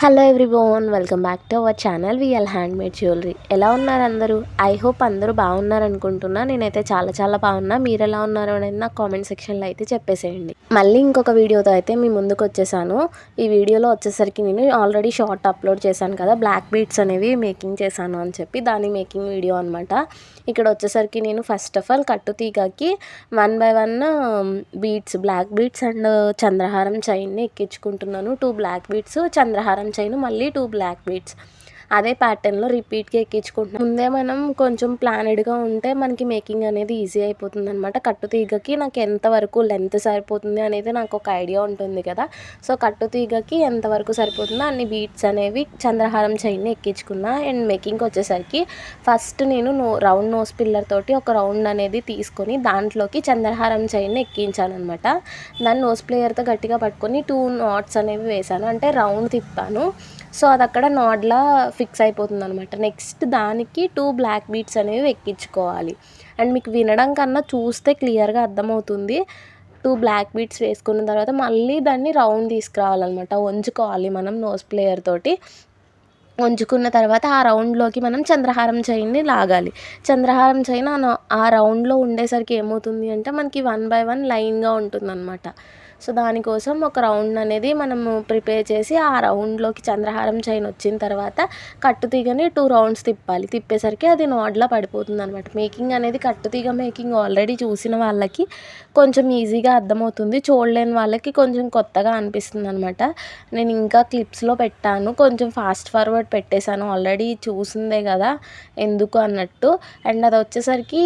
Hello everyone, welcome back to our channel VL handmade jewellery. ఎలా ఉన్నారు అందరూ? I hope అందరూ బాగున్నారు అనుకుంటున్నా. నేనైతే చాలా చాలా బాగున్నా. మీరు ఎలా ఉన్నారు అనేది నాకు కామెంట్ సెక్షన్లో అయితే చెప్పేసేయండి. మళ్ళీ ఇంకొక వీడియోతో అయితే మీ ముందుకు వచ్చేసాను. ఈ వీడియోలో వచ్చేసరికి నేను ఆల్రెడీ షార్ట్ అప్లోడ్ చేశాను కదా, బ్లాక్ బీడ్స్ అనేవి మేకింగ్ చేశాను అని చెప్పి, దాని మేకింగ్ వీడియో అనమాట. ఇక్కడ వచ్చేసరికి నేను ఫస్ట్ ఆఫ్ ఆల్ కట్టు తీగకి 1 by 1 beads, black beads and చంద్రహారం చైన్ని ఎక్కించుకుంటున్నాను. 2 బ్లాక్ బీడ్స్, చంద్రహారం చైన్, మళ్ళీ 2 బ్లాక్ బీడ్స్. అదే ప్యాటర్న్లో రిపీట్గా ఎక్కించుకుంటున్నాం. ముందే మనం కొంచెం ప్లానెడ్గా ఉంటే మనకి మేకింగ్ అనేది ఈజీ అయిపోతుంది అనమాట. కట్టు తీగకి నాకు ఎంతవరకు లెంత్ సరిపోతుంది అనేది నాకు ఒక ఐడియా ఉంటుంది కదా. సో కట్టు తీగకి ఎంతవరకు సరిపోతుందో అన్ని బీడ్స్ అనేవి చంద్రహారం చైన్ని ఎక్కించుకున్నా. అండ్ మేకింగ్కి వచ్చేసరికి ఫస్ట్ నేను రౌండ్ నోస్ పిల్లర్ తోటి ఒక రౌండ్ అనేది తీసుకొని దాంట్లోకి చంద్రహారం చైన్ని ఎక్కించాను అనమాట. దాన్ని నోస్ ప్లేయర్తో గట్టిగా పట్టుకొని 2 నాట్స్ అనేవి వేసాను, అంటే రౌండ్ తిప్పాను. సో అది అక్కడ నాడ్లా ఫిక్స్ అయిపోతుంది అనమాట. నెక్స్ట్ దానికి 2 బ్లాక్ బీడ్స్ అనేవి ఎక్కించుకోవాలి. అండ్ మీకు వినడం కన్నా చూస్తే క్లియర్గా అర్థమవుతుంది. 2 బ్లాక్ బీడ్స్ వేసుకున్న తర్వాత మళ్ళీ దాన్ని రౌండ్ తీసుకురావాలన్నమాట. వంచుకోవాలి మనం నోస్ ప్లేయర్ తోటి. వంచుకున్న తర్వాత ఆ రౌండ్లోకి మనం చంద్రహారం చైన్ని లాగాలి. చంద్రహారం చైన్ ఆ రౌండ్లో ఉండేసరికి ఏమవుతుంది అంటే మనకి 1 by 1 లైన్గా ఉంటుందన్నమాట. సో దానికోసం ఒక రౌండ్ అనేది మనము ప్రిపేర్ చేసి ఆ రౌండ్లోకి చంద్రహారం చైన్ వచ్చిన తర్వాత కట్టుతీగని 2 రౌండ్స్ తిప్పాలి. తిప్పేసరికి అది నాడ్లా పడిపోతుంది అనమాట. మేకింగ్ అనేది కట్టుతీగ మేకింగ్ ఆల్రెడీ చూసిన వాళ్ళకి కొంచెం ఈజీగా అర్థమవుతుంది, చూడలేని వాళ్ళకి కొంచెం కొత్తగా అనిపిస్తుంది అనమాట. నేను ఇంకా క్లిప్స్లో పెట్టాను, కొంచెం ఫాస్ట్ ఫార్వర్డ్ పెట్టేశాను, ఆల్రెడీ చూసిందే కదా ఎందుకు అన్నట్టు. అండ్ అది వచ్చేసరికి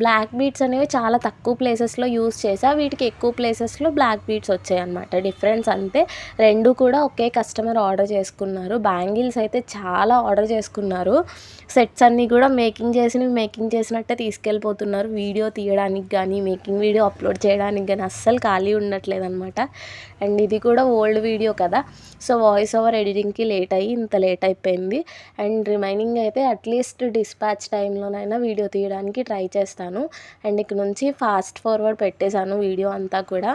బ్లాక్ బీడ్స్ అనేవి చాలా తక్కువ ప్లేసెస్లో యూస్ చేసా, వీటికి ఎక్కువ ప్లేసెస్లో బ్లాక్ బీడ్స్ వచ్చాయి అనమాట. డిఫరెన్స్ అంతే. రెండు కూడా ఒకే కస్టమర్ ఆర్డర్ చేసుకున్నారు. బ్యాంగిల్స్ అయితే చాలా ఆర్డర్ చేసుకున్నారు. సెట్స్ అన్నీ కూడా మేకింగ్ చేసినట్టే తీసుకెళ్ళిపోతున్నారు. వీడియో తీయడానికి కానీ, మేకింగ్ వీడియో అప్లోడ్ చేయడానికి కానీ అస్సలు ఖాళీ ఉండట్లేదు అనమాట. అండ్ ఇది కూడా ఓల్డ్ వీడియో కదా, సో వాయిస్ ఓవర్ ఎడిటింగ్కి లేట్ అయ్యి ఇంత లేట్ అయిపోయింది. అండ్ రిమైనింగ్ అయితే అట్లీస్ట్ డిస్పాచ్ టైంలోనైనా వీడియో తీయడానికి ట్రై చేస్తాను. అండ్ ఇక్కడ నుంచి ఫాస్ట్ ఫార్వర్డ్ పెట్టేశాను వీడియో అంతా కూడా.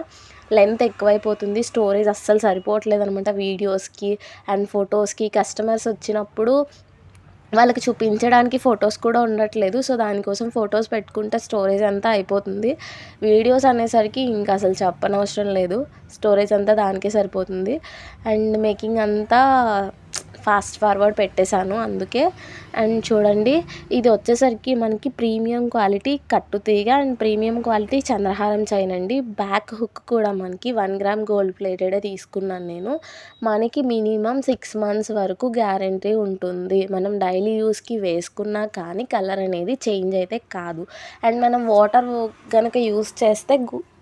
లెంత్ ఎక్కువైపోతుంది, స్టోరేజ్ అస్సలు సరిపోవట్లేదు అనమాట వీడియోస్కి అండ్ ఫొటోస్కి. కస్టమర్స్ వచ్చినప్పుడు వాళ్ళకి చూపించడానికి ఫొటోస్ కూడా ఉండట్లేదు. సో దానికోసం ఫొటోస్ పెట్టుకుంటే స్టోరేజ్ అంతా అయిపోతుంది. వీడియోస్ అనేసరికి ఇంకా అసలు చెప్పనవసరం లేదు, స్టోరేజ్ అంతా దానికే సరిపోతుంది. అండ్ మేకింగ్ అంతా ఫాస్ట్ ఫార్వర్డ్ పెట్టేశాను అందుకే. అండ్ చూడండి, ఇది వచ్చేసరికి మనకి ప్రీమియం క్వాలిటీ కట్టుతీగ అండ్ ప్రీమియం క్వాలిటీ చంద్రహారం చైన్ అండి. బ్యాక్ హుక్ కూడా మనకి 1 గ్రామ్ గోల్డ్ ప్లేటెడే తీసుకున్నాను నేను. మనకి మినిమం 6 months వరకు గ్యారంటీ ఉంటుంది. మనం డైలీ యూస్కి వేసుకున్నా కానీ కలర్ అనేది చేంజ్ అయితే కాదు. అండ్ మనం వాటర్ కనుక యూస్ చేస్తే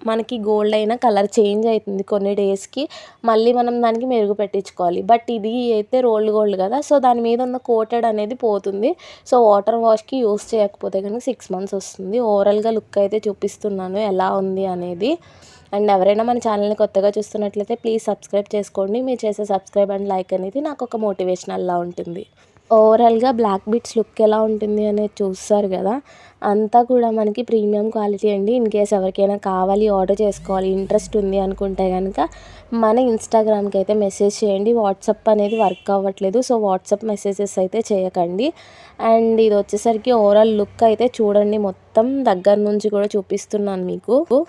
మనకి గోల్డ్ అయినా కలర్ చేంజ్ అవుతుంది కొన్ని డేస్కి, మళ్ళీ మనం దానికి మెరుగు పెట్టించుకోవాలి. బట్ ఇది అయితే రోల్డ్ గోల్డ్ కదా, సో దాని మీద ఉన్న కోటెడ్ అనేది పోతుంది. సో వాటర్ వాష్కి యూస్ చేయకపోతే కనుక 6 months వస్తుంది. ఓవరాల్గా లుక్ అయితే చూపిస్తున్నాను ఎలా ఉంది అనేది. అండ్ ఎవరైనా మన ఛానల్ని కొత్తగా చూస్తున్నట్లయితే ప్లీజ్ సబ్స్క్రైబ్ చేసుకోండి. మీరు చేసే సబ్స్క్రైబ్ అండ్ లైక్ అనేది నాకు ఒక మోటివేషనల్లా ఉంటుంది. ఓవరాల్గా బ్లాక్ బీడ్స్ లుక్ ఎలా ఉంటుంది అనేది చూస్తారు కదా, అంతా కూడా మనకి ప్రీమియం క్వాలిటీ అండి. ఇన్ కేస్ ఎవరికైనా కావాలి, ఆర్డర్ చేసుకోవాలి, ఇంట్రెస్ట్ ఉంది అనుకుంటే కనుక మన ఇన్స్టాగ్రామ్కి అయితే మెసేజ్ చేయండి. వాట్సాప్ అనేది వర్క్ అవ్వట్లేదు, సో వాట్సాప్ మెసేజెస్ అయితే చేయకండి. అండ్ ఇది వచ్చేసరికి ఓవరాల్ లుక్ అయితే చూడండి, మొత్తం దగ్గర నుంచి కూడా చూపిస్తున్నాను మీకు.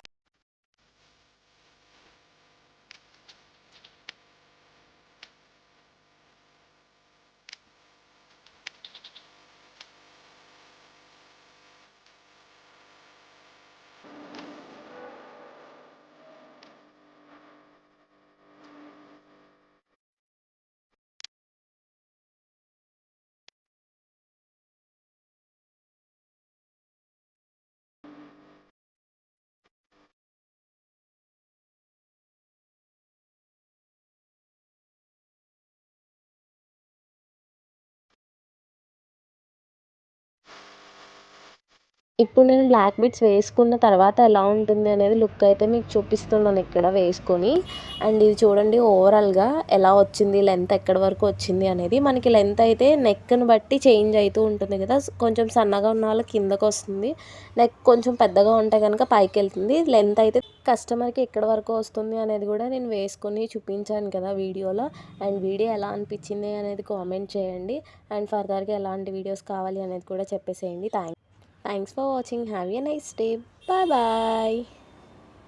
ఇప్పుడు నేను బ్లాక్ బీడ్స్ వేసుకున్న తర్వాత ఎలా ఉంటుంది అనేది లుక్ అయితే మీకు చూపిస్తున్నాను ఇక్కడ వేసుకొని. అండ్ ఇది చూడండి ఓవరాల్గా ఎలా వచ్చింది, లెంత్ ఎక్కడి వరకు వచ్చింది అనేది. మనకి లెంత్ అయితే నెక్ని బట్టి చేంజ్ అవుతూ ఉంటుంది కదా, కొంచెం సన్నగా ఉన్న వాళ్ళకి కిందకు వస్తుంది, నెక్ కొంచెం పెద్దగా ఉంటే కనుక పైకి వెళ్తుంది. లెంత్ అయితే కస్టమర్కి ఎక్కడి వరకు వస్తుంది అనేది కూడా నేను వేసుకొని చూపించాను కదా వీడియోలో. అండ్ వీడియో ఎలా అనిపించింది అనేది కామెంట్ చేయండి. అండ్ ఫర్దర్గా ఎలాంటి వీడియోస్ కావాలి అనేది కూడా చెప్పేసేయండి. Thanks for watching. Have a nice day. Bye bye.